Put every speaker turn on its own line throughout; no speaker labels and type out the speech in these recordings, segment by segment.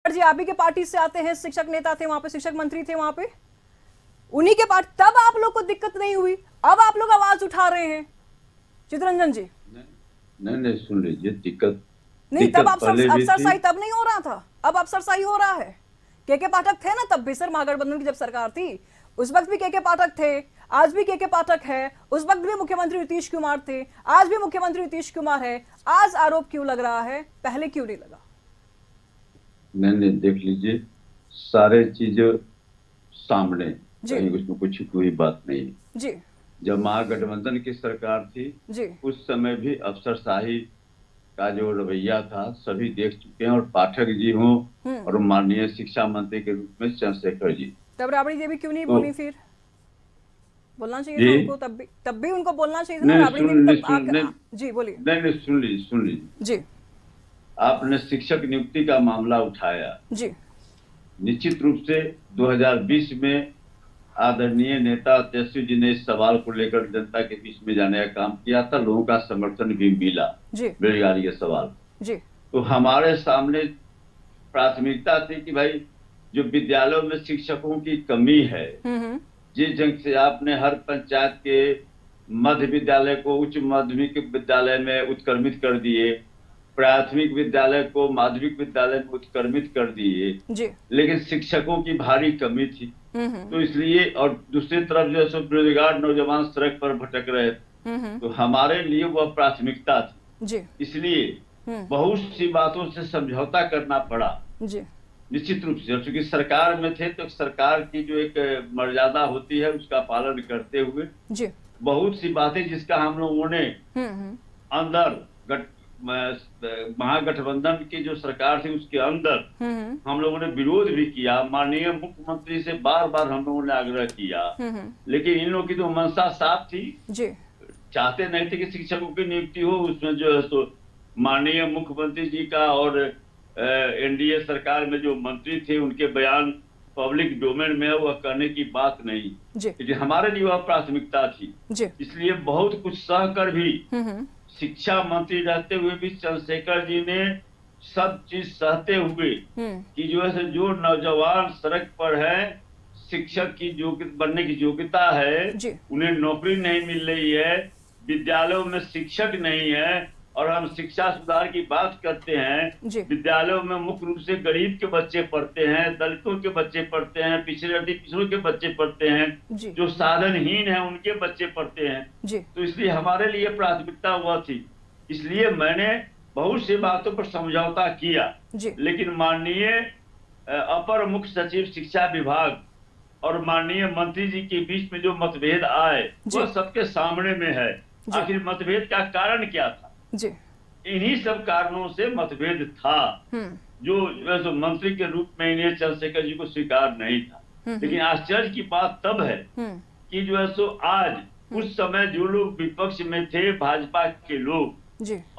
जी आप ही के पार्टी से आते हैं, शिक्षक नेता थे वहां पे, शिक्षक मंत्री थे वहां पे, उन्हीं के पार्टी, तब आप लोग को दिक्कत नहीं हुई, अब आप लोग आवाज उठा रहे हैं चितरंजन जी।
नहीं नहीं, सुन लीजिए, दिक्कत
नहीं, तब
पहले भी थी।
अफसरशाही तब नहीं हो रहा था, अब अफसरशाही हो रहा है। के पाठक थे ना तब भी सर, महागठबंधन की जब सरकार थी उस वक्त भी के पाठक थे, आज भी के पाठक है, उस वक्त भी मुख्यमंत्री नीतीश कुमार थे, आज भी मुख्यमंत्री नीतीश कुमार है। आज आरोप क्यों लग रहा है, पहले क्यों नहीं लगा?
नहीं, देख लीजिए, सारे चीजें सामने, कहीं उसमें कुछ छुपी हुई बात नहीं है
जी।
जब महागठबंधन की सरकार थी
जी,
उस समय भी अफसरशाही का जो रवैया था सभी देख चुके हैं, और पाठक जी हों और माननीय शिक्षा मंत्री के रूप में चंद्रशेखर जी।
तब राबड़ी देवी क्यों नहीं
तो
बोली? फिर बोलना चाहिए था उनको, तब भी उनको बोलना चाहिए था ना राबड़ी देवी जी बोलिए।
नहीं, सुन लीजिए
जी।
आपने शिक्षक नियुक्ति का मामला उठाया
जी।
निश्चित रूप से 2020 में आदरणीय नेता तेजस्वी जी ने इस सवाल को लेकर जनता के बीच में जाने का काम किया था, लोगों का समर्थन भी मिला बेरोजगारी के सवाल
जी।
तो हमारे सामने प्राथमिकता थी कि भाई जो विद्यालयों में शिक्षकों की कमी है, जिस ढंग से आपने हर पंचायत के मध्य विद्यालय को उच्च माध्यमिक विद्यालय में उत्क्रमित कर दिए, प्राथमिक विद्यालय को माध्यमिक विद्यालय में उत्क्रमित कर दिए, लेकिन शिक्षकों की भारी कमी थी। तो इसलिए, और दूसरी तरफ जो है बेरोजगार नौजवान सड़क पर भटक रहे थे, तो हमारे लिए वह प्राथमिकता थी। इसलिए बहुत सी बातों से समझौता करना पड़ा निश्चित रूप से, चूंकि सरकार में थे तो सरकार की जो एक मर्यादा होती है उसका पालन करते हुए बहुत सी बातें जिसका हम लोगों ने अंदर महागठबंधन की जो सरकार थी उसके अंदर हम लोगों ने विरोध भी किया, माननीय मुख्यमंत्री से बार बार हम लोगों ने आग्रह किया, लेकिन इन लोगों की तो मंशा साफ थी, चाहते नहीं थे कि शिक्षकों की नियुक्ति हो। उसमें जो है सो माननीय मुख्यमंत्री जी का और एनडीए सरकार में जो मंत्री थे उनके बयान पब्लिक डोमेन में है, वह करने की बात नहीं, लेकिन हमारे लिए वह प्राथमिकता थी। इसलिए बहुत कुछ सहकर भी शिक्षा मंत्री रहते हुए भी चंद्रशेखर जी ने सब चीज सहते हुए कि जो है जो नौजवान सड़क पर है, शिक्षक की बनने की योग्यता है, उन्हें नौकरी नहीं मिल रही है, विद्यालयों में शिक्षक नहीं है, और हम शिक्षा सुधार की बात करते हैं, विद्यालयों में मुख्य रूप से गरीब के बच्चे पढ़ते हैं, दलितों के बच्चे पढ़ते हैं, पिछड़ों के बच्चे पढ़ते हैं, जो साधनहीन है उनके बच्चे पढ़ते हैं। तो इसलिए हमारे लिए प्राथमिकता वह थी। इसलिए मैंने बहुत सी बातों पर समझौता किया, लेकिन माननीय अपर मुख्य सचिव शिक्षा विभाग और माननीय मंत्री जी के बीच में जो मतभेद आए वह सबके सामने में है। आखिर मतभेद का कारण क्या था? इन्हीं सब कारणों से मतभेद था, जो मंत्री के रूप में इन्हें चंद्रशेखर जी को स्वीकार नहीं था। लेकिन आश्चर्य की बात तब है कि जो है सो आज उस समय जो लोग विपक्ष में थे भाजपा के लोग,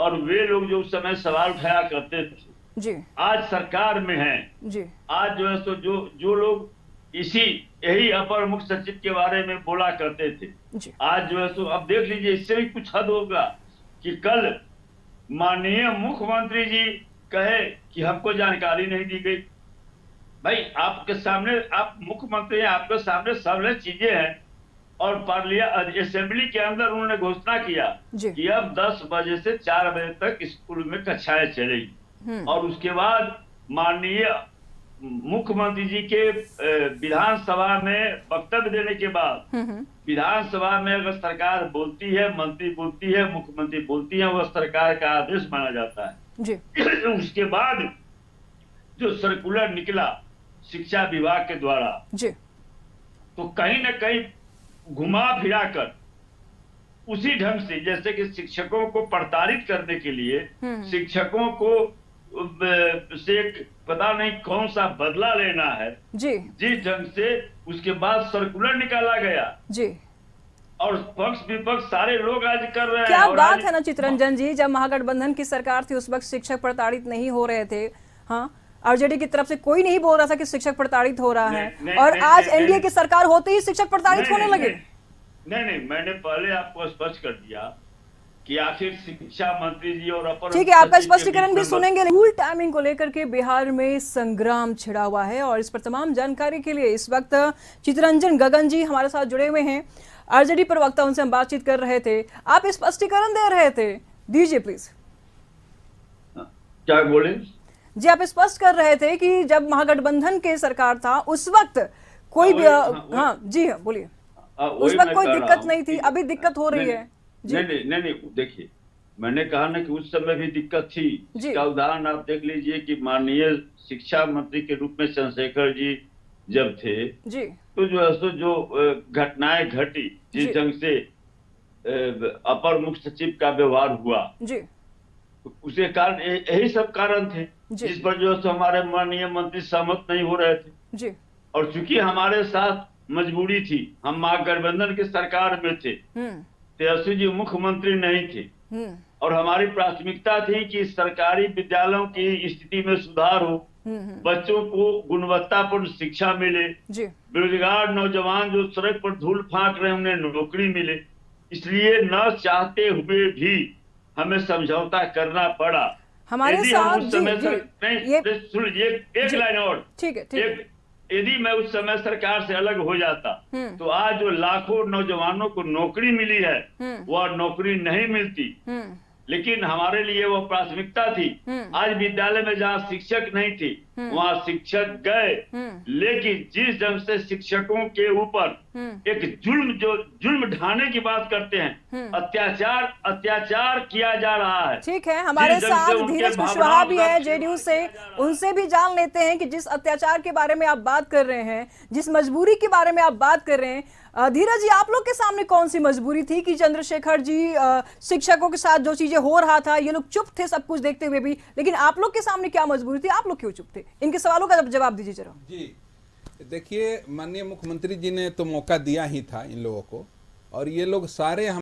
और वे लोग जो उस समय सवाल उठाया करते थे, आज सरकार में हैं। आज जो है सो जो लोग यही अपर मुख्य सचिव के बारे में बोला करते थे, आज जो है सो अब देख लीजिए, इससे भी कुछ हद होगा कि कल माननीय मुख्यमंत्री जी कहे कि हमको जानकारी नहीं दी गई। भाई आपके सामने, आप मुख्यमंत्री हैं, आपके सामने सब चीजें हैं, और असेंबली के अंदर उन्होंने घोषणा किया कि अब 10 बजे से 4 बजे तक स्कूल में कक्षाएं चलेगी, और उसके बाद माननीय मुख्यमंत्री जी के विधानसभा में वक्तव्य देने के बाद विधानसभा में अगर सरकार बोलती है, मंत्री बोलती है, मुख्यमंत्री बोलती है, वह सरकार का आदेश माना जाता है। उसके बाद जो सर्कुलर निकला शिक्षा विभाग के द्वारा, तो कहीं न कहीं घुमा फिरा कर उसी ढंग से, जैसे कि शिक्षकों को प्रताड़ित करने के लिए, शिक्षकों को से पता नहीं कौन सा बदला लेना है, जिस ढंग से उसके बाद सर्कुलर निकाला गया, और पक्ष विपक्ष सारे लोग आज कर रहे हैं।
क्या बात है ना चितरंजन जी, जब महागठबंधन की सरकार थी उस वक्त शिक्षक प्रताड़ित नहीं हो रहे थे। हाँ, आरजेडी की तरफ से कोई नहीं बोल रहा था कि शिक्षक प्रताड़ित हो रहा है, और आज एनडीए की सरकार होते ही शिक्षक प्रताड़ित होने लगे।
नहीं, मैंने पहले आपको स्पष्ट कर दिया कि आखिर शिक्षा मंत्री जी और अपर
ठीक है, आपका
सचिव के
स्पष्टीकरण
बीच
भी
में
सुनेंगे। स्कूल टाइमिंग को लेकर के बिहार में संग्राम छिड़ा हुआ है और इस पर तमाम जानकारी के लिए इस वक्त चितरंजन गगन जी हमारे साथ जुड़े हुए हैं, आरजेडी प्रवक्ता, उनसे हम बातचीत कर रहे थे। आप स्पष्टीकरण दे रहे थे, दीजिए प्लीज।
क्या बोले
जी, आप स्पष्ट कर रहे थे कि जब महागठबंधन के सरकार था उस वक्त कोई भी हाँ जी हाँ बोलिए, उस वक्त कोई दिक्कत नहीं थी, अभी दिक्कत हो रही है।
नहीं, देखिए मैंने कहा ना कि उस समय भी दिक्कत थी। इसका उदाहरण आप देख लीजिए कि माननीय शिक्षा मंत्री के रूप में चंद्रशेखर जी जब थे जी, तो जो घटनाएं घटी, जिस ढंग से अपर मुख्य सचिव का व्यवहार हुआ जी, तो उसके कारण यही सब कारण थे जिस पर जो हमारे माननीय मंत्री सहमत नहीं हो रहे थे जी। और चूंकि हमारे साथ मजबूरी थी, हम महागठबंधन की सरकार में थे, तेजस्वी जी मुख्यमंत्री नहीं थे और हमारी प्राथमिकता थी कि सरकारी विद्यालयों की स्थिति में सुधार हो, बच्चों को गुणवत्तापूर्ण शिक्षा मिले, बेरोजगार नौजवान जो सड़क पर धूल फांक रहे उन्हें नौकरी मिले। इसलिए न चाहते हुए भी हमें समझौता करना पड़ा।
हमारे साथ
एक लाइन और, ठीक है, यदि मैं उस समय सरकार से अलग हो जाता तो आज जो लाखों नौजवानों को नौकरी मिली है वह नौकरी नहीं मिलती। लेकिन हमारे लिए वो प्राथमिकता थी। आज विद्यालय में जहाँ शिक्षक नहीं थे वहाँ शिक्षक गए, लेकिन जिस ढंग से शिक्षकों के ऊपर एक जुल्म ढाने की बात करते हैं, अत्याचार किया जा रहा है।
ठीक है, हमारे साथ धीरज कुशवाहा भी है जेडीयू से, उनसे भी जान लेते हैं कि जिस अत्याचार के बारे में आप बात कर रहे हैं, जिस मजबूरी के बारे में आप बात कर रहे हैं, धीरज जी आप लोग के सामने कौन सी मजबूरी थी कि चंद्रशेखर जी शिक्षकों के साथ जो चीजें हो रहा था, ये लोग चुप थे सब कुछ देखते हुए भी, लेकिन आप लोग के सामने क्या मजबूरी थी, आप लोग क्यों चुप थे? इनके सवालों का जवाब दीजिए जरा।
जी देखिए, माननीय मुख्यमंत्री जी ने तो मौका दिया ही था इन लोगों को, और ये लोग सारे